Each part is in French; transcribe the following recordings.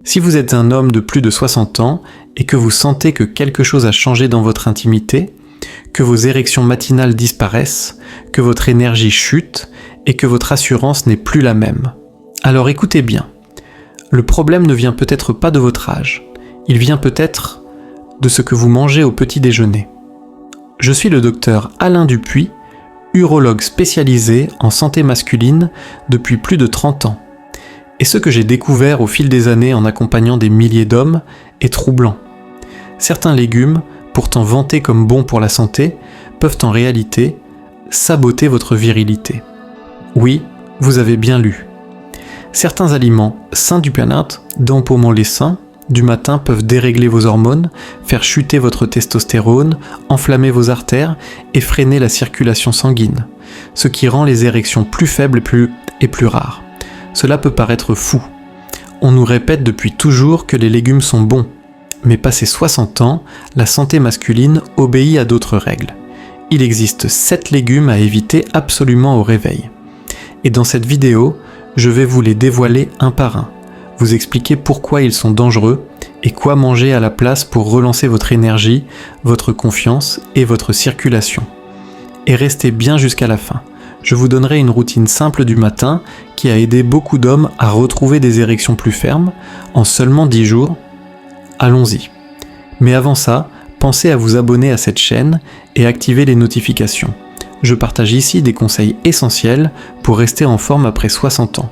Si vous êtes un homme de plus de 60 ans et que vous sentez que quelque chose a changé dans votre intimité, que vos érections matinales disparaissent, que votre énergie chute et que votre assurance n'est plus la même, alors écoutez bien. Le problème ne vient peut-être pas de votre âge, il vient peut-être de ce que vous mangez au petit déjeuner. Je suis le docteur Alain Dupuis, urologue spécialisé en santé masculine depuis plus de 30 ans. Et ce que j'ai découvert au fil des années en accompagnant des milliers d'hommes est troublant. Certains légumes, pourtant vantés comme bons pour la santé, peuvent en réalité saboter votre virilité. Oui, vous avez bien lu. Certains aliments sains du bien-être, d'empaumement les seins, du matin peuvent dérégler vos hormones, faire chuter votre testostérone, enflammer vos artères et freiner la circulation sanguine, ce qui rend les érections plus faibles et plus rares. Cela peut paraître fou. On nous répète depuis toujours que les légumes sont bons, mais passé 60 ans, la santé masculine obéit à d'autres règles. Il existe 7 légumes à éviter absolument au réveil. Et dans cette vidéo, je vais vous les dévoiler un par un, vous expliquer pourquoi ils sont dangereux et quoi manger à la place pour relancer votre énergie, votre confiance et votre circulation. Et restez bien jusqu'à la fin. Je vous donnerai une routine simple du matin qui a aidé beaucoup d'hommes à retrouver des érections plus fermes en seulement 10 jours. Allons-y. Mais avant ça, pensez à vous abonner à cette chaîne et activer les notifications. Je partage ici des conseils essentiels pour rester en forme après 60 ans.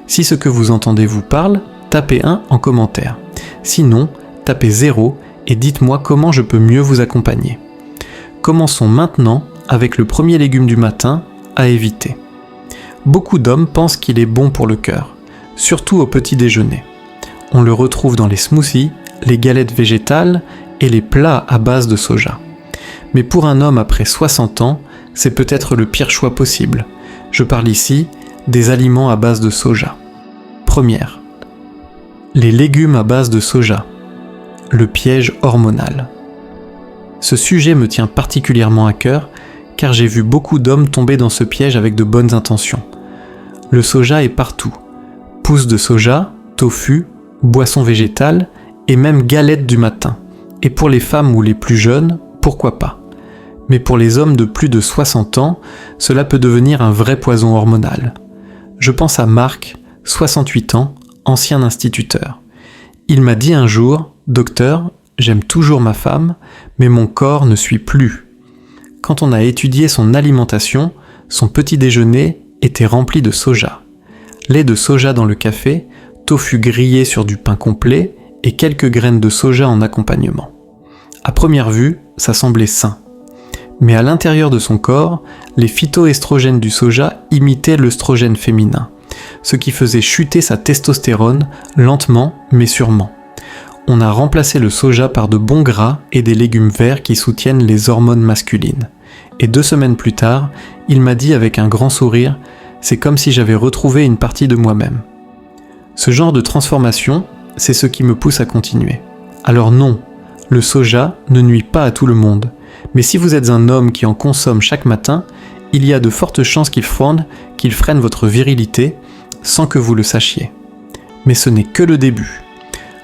Si ce que vous entendez vous parle, tapez 1 en commentaire. Sinon, tapez 0 et dites-moi comment je peux mieux vous accompagner. Commençons maintenant avec le premier légume du matin à éviter. Beaucoup d'hommes pensent qu'il est bon pour le cœur, surtout au petit déjeuner. On le retrouve dans les smoothies, les galettes végétales et les plats à base de soja. Mais pour un homme après 60 ans, c'est peut-être le pire choix possible. Je parle ici des aliments à base de soja. Première, les légumes à base de soja. Le piège hormonal. Ce sujet me tient particulièrement à cœur car j'ai vu beaucoup d'hommes tomber dans ce piège avec de bonnes intentions. Le soja est partout. Pousses de soja, tofu, boissons végétales et même galettes du matin. Et pour les femmes ou les plus jeunes, pourquoi pas. Mais pour les hommes de plus de 60 ans, cela peut devenir un vrai poison hormonal. Je pense à Marc, 68 ans, ancien instituteur. Il m'a dit un jour « Docteur, j'aime toujours ma femme, mais mon corps ne suit plus. » Quand on a étudié son alimentation, son petit déjeuner était rempli de soja. Lait de soja dans le café, tofu grillé sur du pain complet et quelques graines de soja en accompagnement. À première vue, ça semblait sain. Mais à l'intérieur de son corps, les phytoestrogènes du soja imitaient l'œstrogène féminin, ce qui faisait chuter sa testostérone lentement mais sûrement. On a remplacé le soja par de bons gras et des légumes verts qui soutiennent les hormones masculines. Et 2 semaines plus tard, il m'a dit avec un grand sourire « C'est comme si j'avais retrouvé une partie de moi-même ». Ce genre de transformation, c'est ce qui me pousse à continuer. Alors non, le soja ne nuit pas à tout le monde. Mais si vous êtes un homme qui en consomme chaque matin, il y a de fortes chances qu'il freine votre virilité sans que vous le sachiez. Mais ce n'est que le début.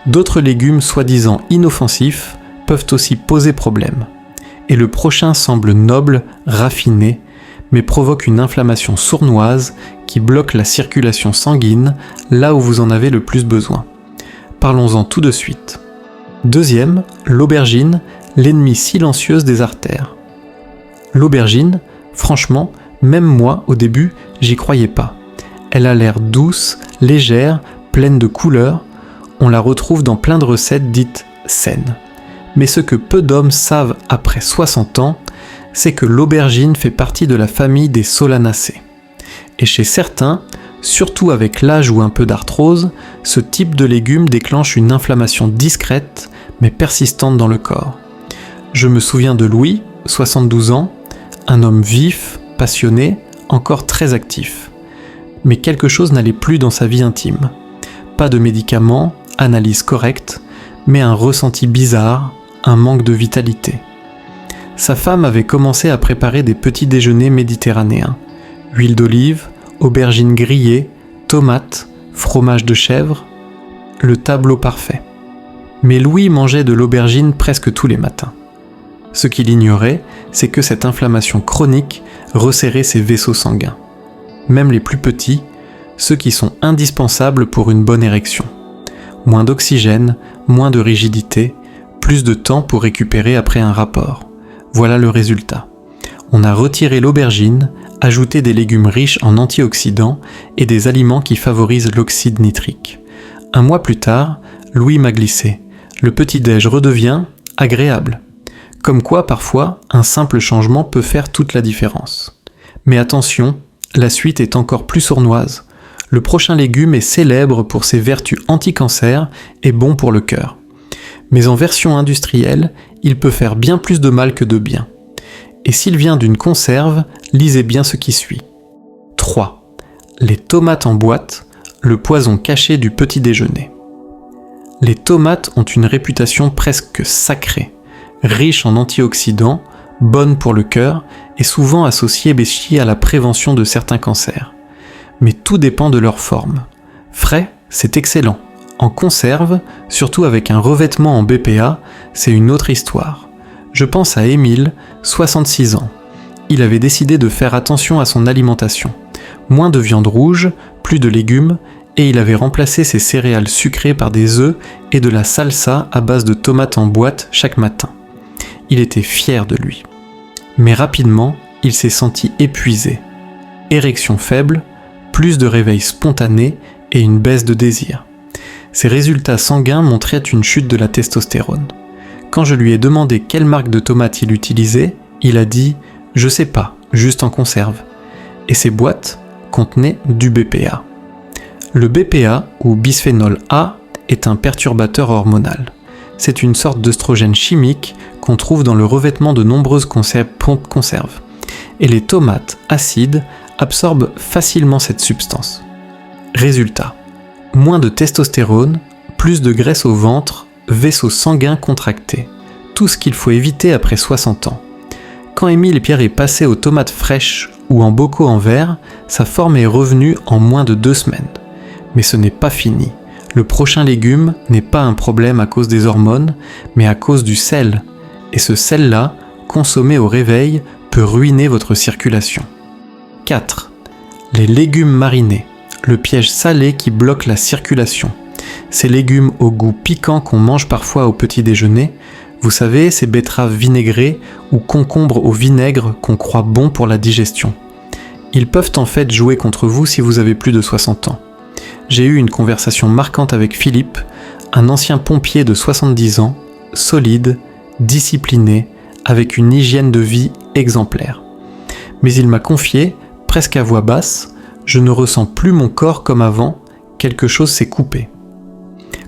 D'autres légumes soi-disant inoffensifs peuvent aussi poser problème. Et le prochain semble noble, raffiné, mais provoque une inflammation sournoise qui bloque la circulation sanguine là où vous en avez le plus besoin. Parlons-en tout de suite. Deuxième, l'aubergine, l'ennemie silencieuse des artères. L'aubergine, franchement, même moi, au début, j'y croyais pas. Elle a l'air douce, légère, pleine de couleurs. On la retrouve dans plein de recettes dites saines. Mais ce que peu d'hommes savent après 60 ans, c'est que l'aubergine fait partie de la famille des solanacées. Et chez certains, surtout avec l'âge ou un peu d'arthrose, ce type de légume déclenche une inflammation discrète mais persistante dans le corps. Je me souviens de Louis, 72 ans, un homme vif, passionné, encore très actif. Mais quelque chose n'allait plus dans sa vie intime. Pas de médicaments, analyse correcte, mais un ressenti bizarre, un manque de vitalité. Sa femme avait commencé à préparer des petits déjeuners méditerranéens. Huile d'olive, aubergines grillées, tomates, fromage de chèvre. le tableau parfait. Mais Louis mangeait de l'aubergine presque tous les matins. Ce qu'il ignorait, c'est que cette inflammation chronique resserrait ses vaisseaux sanguins. Même les plus petits, ceux qui sont indispensables pour une bonne érection. Moins d'oxygène, moins de rigidité, plus de temps pour récupérer après un rapport. Voilà le résultat. On a retiré l'aubergine, ajouté des légumes riches en antioxydants et des aliments qui favorisent l'oxyde nitrique. Un mois plus tard, Louis m'a glissé. Le petit-déj redevient agréable. Comme quoi, parfois, un simple changement peut faire toute la différence. Mais attention, la suite est encore plus sournoise. Le prochain légume est célèbre pour ses vertus anti-cancer et bon pour le cœur. Mais en version industrielle, il peut faire bien plus de mal que de bien. Et s'il vient d'une conserve, lisez bien ce qui suit. 3. Les tomates en boîte, le poison caché du petit déjeuner. Les tomates ont une réputation presque sacrée, riches en antioxydants, bonnes pour le cœur et souvent associées à la prévention de certains cancers. Mais tout dépend de leur forme. Frais, c'est excellent. En conserve, surtout avec un revêtement en BPA, c'est une autre histoire. Je pense à Émile, 66 ans. Il avait décidé de faire attention à son alimentation. Moins de viande rouge, plus de légumes, et il avait remplacé ses céréales sucrées par des œufs et de la salsa à base de tomates en boîte chaque matin. Il était fier de lui. Mais rapidement, il s'est senti épuisé. Érection faible, plus de réveil spontané et une baisse de désir. Ses résultats sanguins montraient une chute de la testostérone. Quand je lui ai demandé quelle marque de tomates il utilisait, il a dit « Je sais pas, juste en conserve ». Et ces boîtes contenaient du BPA. Le BPA, ou bisphénol A, est un perturbateur hormonal. C'est une sorte d'œstrogène chimique qu'on trouve dans le revêtement de nombreuses conserves. Et les tomates acides absorbent facilement cette substance. Résultat, moins de testostérone, plus de graisse au ventre, vaisseaux sanguins contractés. Tout ce qu'il faut éviter après 60 ans. Quand Émile Pierre est passé aux tomates fraîches ou en bocaux en verre, sa forme est revenue en moins de 2 semaines. Mais ce n'est pas fini. Le prochain légume n'est pas un problème à cause des hormones, mais à cause du sel. Et ce sel-là, consommé au réveil, peut ruiner votre circulation. 4. Les légumes marinés. Le piège salé qui bloque la circulation. Ces légumes au goût piquant qu'on mange parfois au petit déjeuner, vous savez, ces betteraves vinaigrées ou concombres au vinaigre qu'on croit bons pour la digestion. Ils peuvent en fait jouer contre vous si vous avez plus de 60 ans. J'ai eu une conversation marquante avec Philippe, un ancien pompier de 70 ans, solide, discipliné, avec une hygiène de vie exemplaire. Mais il m'a confié, presque à voix basse, « Je ne ressens plus mon corps comme avant, quelque chose s'est coupé ».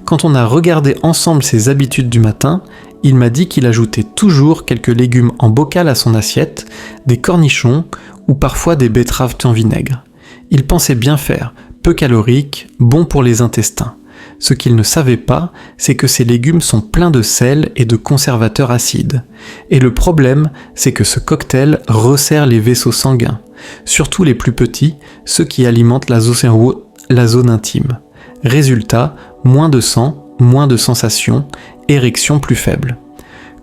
Quand on a regardé ensemble ses habitudes du matin, il m'a dit qu'il ajoutait toujours quelques légumes en bocal à son assiette, des cornichons ou parfois des betteraves en vinaigre. Il pensait bien faire, peu calorique, bon pour les intestins. Ce qu'il ne savait pas, c'est que ces légumes sont pleins de sel et de conservateurs acides. Et le problème, c'est que ce cocktail resserre les vaisseaux sanguins, surtout les plus petits, ceux qui alimentent la zone intime. Résultat, moins de sang, moins de sensations, érection plus faible.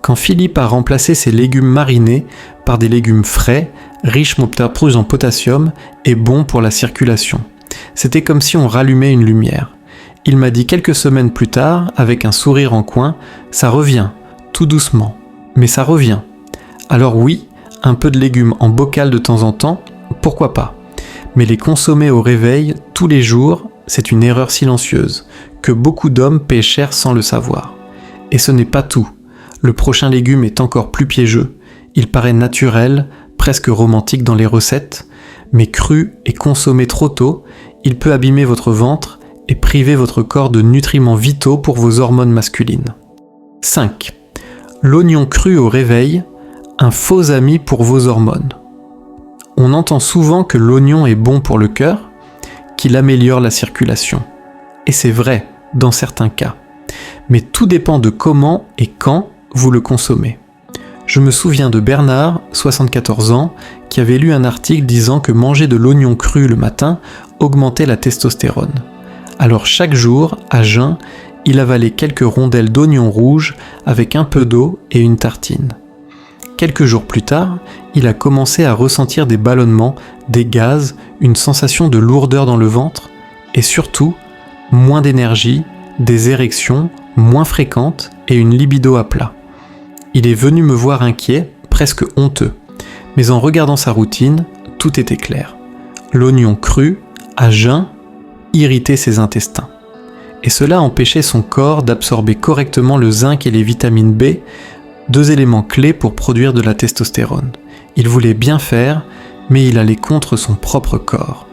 Quand Philippe a remplacé ses légumes marinés par des légumes frais, riches en potassium et bons pour la circulation, c'était comme si on rallumait une lumière. Il m'a dit quelques semaines plus tard, avec un sourire en coin, « Ça revient, tout doucement, mais ça revient. » Alors oui, un peu de légumes en bocal de temps en temps, pourquoi pas. Mais les consommer au réveil, tous les jours, c'est une erreur silencieuse, que beaucoup d'hommes paient cher sans le savoir. Et ce n'est pas tout. Le prochain légume est encore plus piégeux. Il paraît naturel, presque romantique dans les recettes, mais cru et consommé trop tôt, il peut abîmer votre ventre et priver votre corps de nutriments vitaux pour vos hormones masculines. 5. L'oignon cru au réveil, un faux ami pour vos hormones. On entend souvent que l'oignon est bon pour le cœur, qu'il améliore la circulation. Et c'est vrai, dans certains cas. Mais tout dépend de comment et quand vous le consommez. Je me souviens de Bernard, 74 ans, qui avait lu un article disant que manger de l'oignon cru le matin augmentait la testostérone. Alors chaque jour, à jeun, il avalait quelques rondelles d'oignons rouges avec un peu d'eau et une tartine. Quelques jours plus tard, il a commencé à ressentir des ballonnements, des gaz, une sensation de lourdeur dans le ventre et surtout, moins d'énergie, des érections moins fréquentes et une libido à plat. Il est venu me voir inquiet, presque honteux. Mais en regardant sa routine, tout était clair. L'oignon cru, à jeun, irritait ses intestins. Et cela empêchait son corps d'absorber correctement le zinc et les vitamines B, deux éléments clés pour produire de la testostérone. Il voulait bien faire, mais il allait contre son propre corps.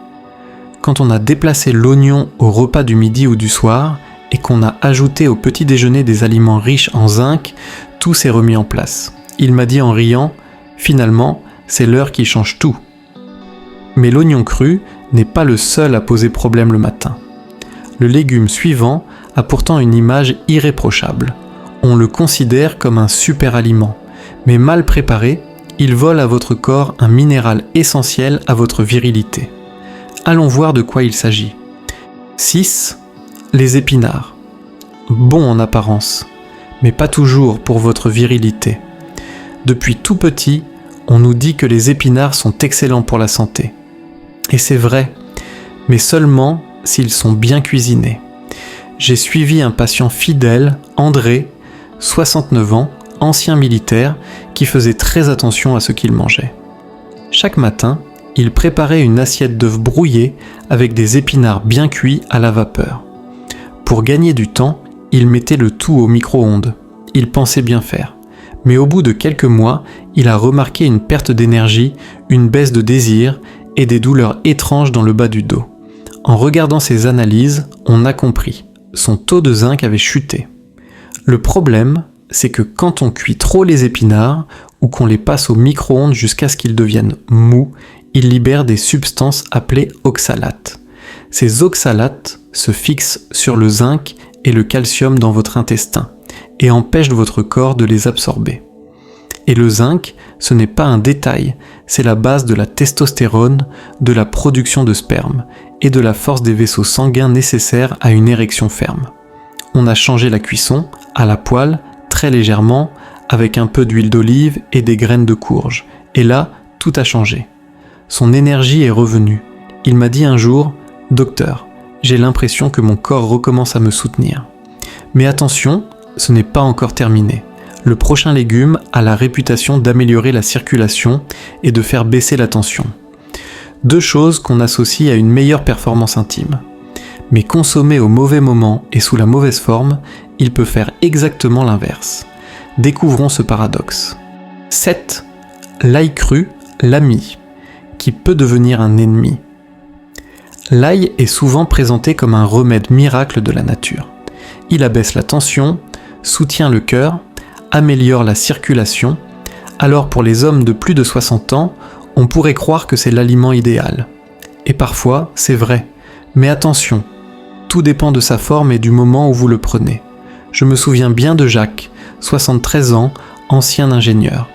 Quand on a déplacé l'oignon au repas du midi ou du soir, et qu'on a ajouté au petit déjeuner des aliments riches en zinc, tout s'est remis en place. Il m'a dit en riant, finalement, c'est l'heure qui change tout. Mais l'oignon cru n'est pas le seul à poser problème le matin. Le légume suivant a pourtant une image irréprochable. On le considère comme un super aliment, mais mal préparé, il vole à votre corps un minéral essentiel à votre virilité. Allons voir de quoi il s'agit. 6. Les épinards. Bons en apparence, mais pas toujours pour votre virilité. Depuis tout petit, on nous dit que les épinards sont excellents pour la santé. Et c'est vrai, mais seulement s'ils sont bien cuisinés. J'ai suivi un patient fidèle, André, 69 ans, ancien militaire, qui faisait très attention à ce qu'il mangeait. Chaque matin, il préparait une assiette d'œufs brouillés avec des épinards bien cuits à la vapeur. Pour gagner du temps, il mettait le tout au micro-ondes. Il pensait bien faire. Mais au bout de quelques mois, il a remarqué une perte d'énergie, une baisse de désir et des douleurs étranges dans le bas du dos. En regardant ses analyses, on a compris. Son taux de zinc avait chuté. Le problème, c'est que quand on cuit trop les épinards ou qu'on les passe au micro-ondes jusqu'à ce qu'ils deviennent mous, ils libèrent des substances appelées oxalates. Ces oxalates se fixent sur le zinc et le calcium dans votre intestin et empêchent votre corps de les absorber. Et le zinc, ce n'est pas un détail, c'est la base de la testostérone, de la production de sperme et de la force des vaisseaux sanguins nécessaires à une érection ferme. On a changé la cuisson, à la poêle, très légèrement, avec un peu d'huile d'olive et des graines de courge. Et là, tout a changé. Son énergie est revenue. Il m'a dit un jour, « Docteur, j'ai l'impression que mon corps recommence à me soutenir. » Mais attention, ce n'est pas encore terminé. Le prochain légume a la réputation d'améliorer la circulation et de faire baisser la tension. Deux choses qu'on associe à une meilleure performance intime. Mais consommé au mauvais moment et sous la mauvaise forme, il peut faire exactement l'inverse. Découvrons ce paradoxe. 7. L'ail cru, l'ami, qui peut devenir un ennemi. L'ail est souvent présenté comme un remède miracle de la nature. Il abaisse la tension, soutient le cœur, améliore la circulation. Alors pour les hommes de plus de 60 ans, on pourrait croire que c'est l'aliment idéal. Et parfois, c'est vrai. Mais attention, tout dépend de sa forme et du moment où vous le prenez. Je me souviens bien de Jacques, 73 ans, ancien ingénieur.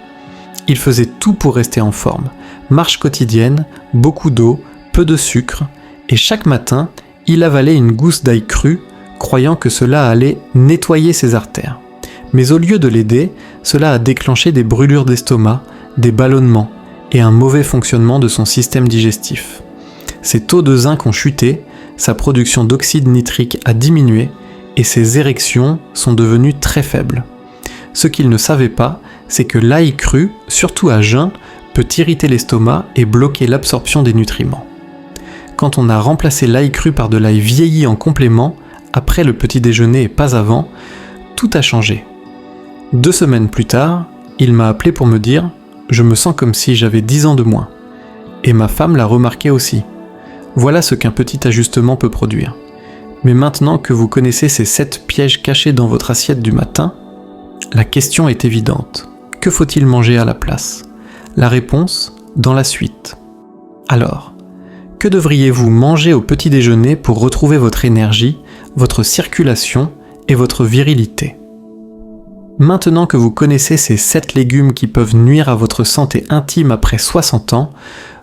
Il faisait tout pour rester en forme. Marche quotidienne, beaucoup d'eau, peu de sucre, et chaque matin, il avalait une gousse d'ail cru, croyant que cela allait nettoyer ses artères. Mais au lieu de l'aider, cela a déclenché des brûlures d'estomac, des ballonnements et un mauvais fonctionnement de son système digestif. Ses taux de zinc ont chuté, sa production d'oxyde nitrique a diminué et ses érections sont devenues très faibles. Ce qu'il ne savait pas, c'est que l'ail cru, surtout à jeun, peut irriter l'estomac et bloquer l'absorption des nutriments. Quand on a remplacé l'ail cru par de l'ail vieilli en complément, après le petit déjeuner et pas avant, tout a changé. 2 semaines plus tard, il m'a appelé pour me dire « Je me sens comme si j'avais 10 ans de moins ». Et ma femme l'a remarqué aussi. Voilà ce qu'un petit ajustement peut produire. Mais maintenant que vous connaissez ces 7 pièges cachés dans votre assiette du matin, la question est évidente. Que faut-il manger à la place ? La réponse, dans la suite. Alors, que devriez-vous manger au petit déjeuner pour retrouver votre énergie, votre circulation et votre virilité ? Maintenant que vous connaissez ces 7 légumes qui peuvent nuire à votre santé intime après 60 ans,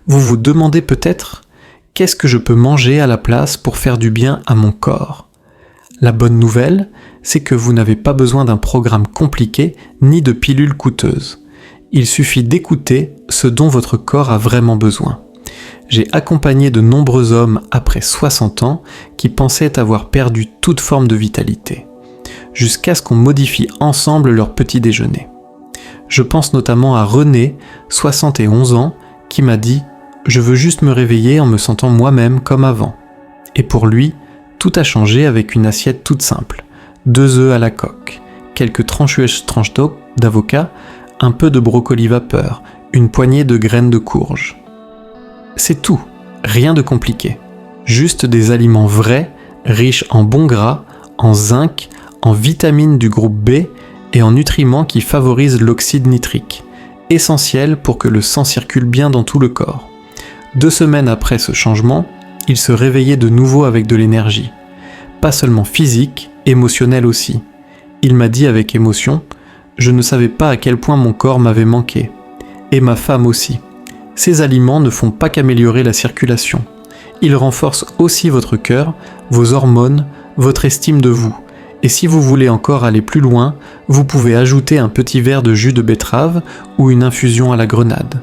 vous vous demandez peut-être Qu'est-ce que je peux manger à la place pour faire du bien à mon corps ? La bonne nouvelle, c'est que vous n'avez pas besoin d'un programme compliqué ni de pilules coûteuses. Il suffit d'écouter ce dont votre corps a vraiment besoin. J'ai accompagné de nombreux hommes après 60 ans qui pensaient avoir perdu toute forme de vitalité, jusqu'à ce qu'on modifie ensemble leur petit déjeuner. Je pense notamment à René, 71 ans, qui m'a dit « Je veux juste me réveiller en me sentant moi-même comme avant ». Et pour lui, tout a changé avec une assiette toute simple. 2 œufs à la coque, quelques tranches d'avocat, un peu de brocoli vapeur, une poignée de graines de courge. C'est tout, rien de compliqué. Juste des aliments vrais, riches en bons gras, en zinc, en vitamines du groupe B et en nutriments qui favorisent l'oxyde nitrique, essentiel pour que le sang circule bien dans tout le corps. 2 semaines après ce changement, il se réveillait de nouveau avec de l'énergie. Pas seulement physique, émotionnelle aussi. Il m'a dit avec émotion « Je ne savais pas à quel point mon corps m'avait manqué. Et ma femme aussi. Ces aliments ne font pas qu'améliorer la circulation. Ils renforcent aussi votre cœur, vos hormones, votre estime de vous. Et si vous voulez encore aller plus loin, vous pouvez ajouter un petit verre de jus de betterave ou une infusion à la grenade.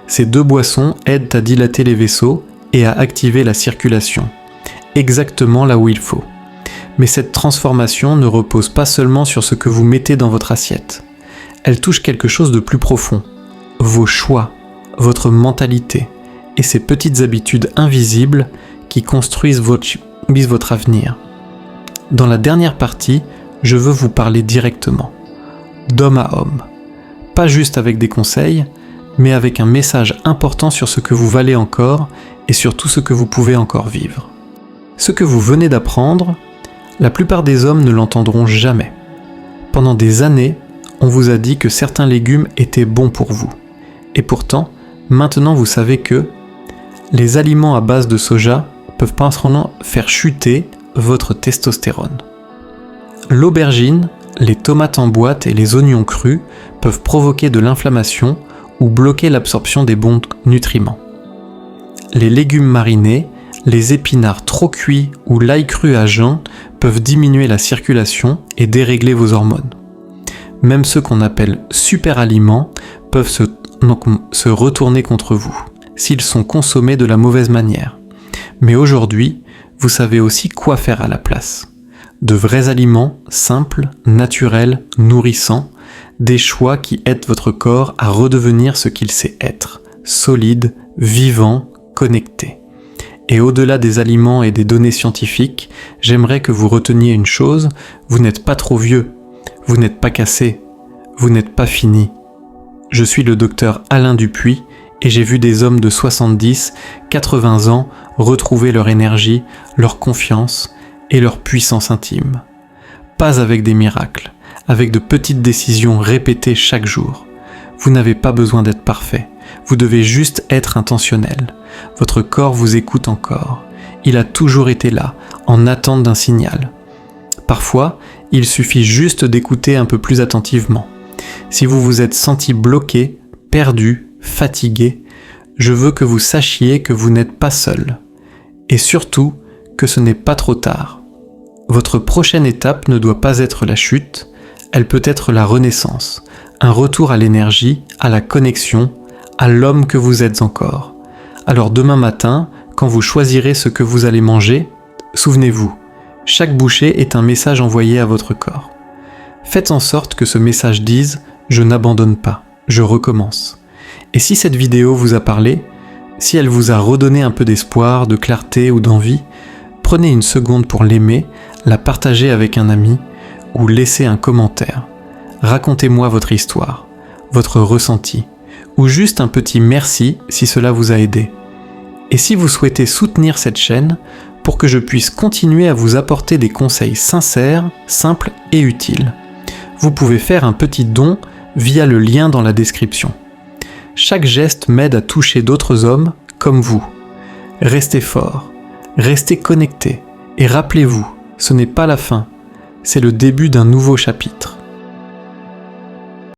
Ces 2 boissons aident à dilater les vaisseaux et à activer la circulation. Exactement là où il faut. Mais cette transformation ne repose pas seulement sur ce que vous mettez dans votre assiette. Elle touche quelque chose de plus profond. Vos choix, votre mentalité et ces petites habitudes invisibles qui construisent votre avenir. Dans la dernière partie, je veux vous parler directement, d'homme à homme. Pas juste avec des conseils, mais avec un message important sur ce que vous valez encore et sur tout ce que vous pouvez encore vivre. Ce que vous venez d'apprendre, la plupart des hommes ne l'entendront jamais. Pendant des années, on vous a dit que certains légumes étaient bons pour vous. Et pourtant, maintenant vous savez que les aliments à base de soja peuvent parfois faire chuter votre testostérone. L'aubergine, les tomates en boîte et les oignons crus peuvent provoquer de l'inflammation ou bloquer l'absorption des bons nutriments. Les légumes marinés, les épinards trop cuits ou l'ail cru à jeun peuvent diminuer la circulation et dérégler vos hormones. Même ceux qu'on appelle super-aliments peuvent se retourner contre vous, s'ils sont consommés de la mauvaise manière. Mais aujourd'hui, vous savez aussi quoi faire à la place. De vrais aliments, simples, naturels, nourrissants, des choix qui aident votre corps à redevenir ce qu'il sait être, solide, vivant, connecté. Et au-delà des aliments et des données scientifiques, j'aimerais que vous reteniez une chose, vous n'êtes pas trop vieux, vous n'êtes pas cassé, vous n'êtes pas fini. Je suis le docteur Alain Dupuis et j'ai vu des hommes de 70, 80 ans retrouver leur énergie, leur confiance et leur puissance intime. Pas avec des miracles, avec de petites décisions répétées chaque jour. Vous n'avez pas besoin d'être parfait, vous devez juste être intentionnel. Votre corps vous écoute encore. Il a toujours été là, en attente d'un signal. Parfois, il suffit juste d'écouter un peu plus attentivement. Si vous vous êtes senti bloqué, perdu, fatigué, je veux que vous sachiez que vous n'êtes pas seul. Et surtout, que ce n'est pas trop tard. Votre prochaine étape ne doit pas être la chute, elle peut être la renaissance, un retour à l'énergie, à la connexion, à l'homme que vous êtes encore. Alors demain matin, quand vous choisirez ce que vous allez manger, souvenez-vous, chaque bouchée est un message envoyé à votre corps. Faites en sorte que ce message dise « Je n'abandonne pas, je recommence ». Et si cette vidéo vous a parlé, si elle vous a redonné un peu d'espoir, de clarté ou d'envie, prenez une seconde pour l'aimer, la partager avec un ami ou laisser un commentaire. Racontez-moi votre histoire, votre ressenti, ou juste un petit merci si cela vous a aidé. Et si vous souhaitez soutenir cette chaîne pour que je puisse continuer à vous apporter des conseils sincères, simples et utiles, vous pouvez faire un petit don via le lien dans la description. Chaque geste m'aide à toucher d'autres hommes comme vous. Restez forts, restez connectés et rappelez-vous, ce n'est pas la fin, c'est le début d'un nouveau chapitre.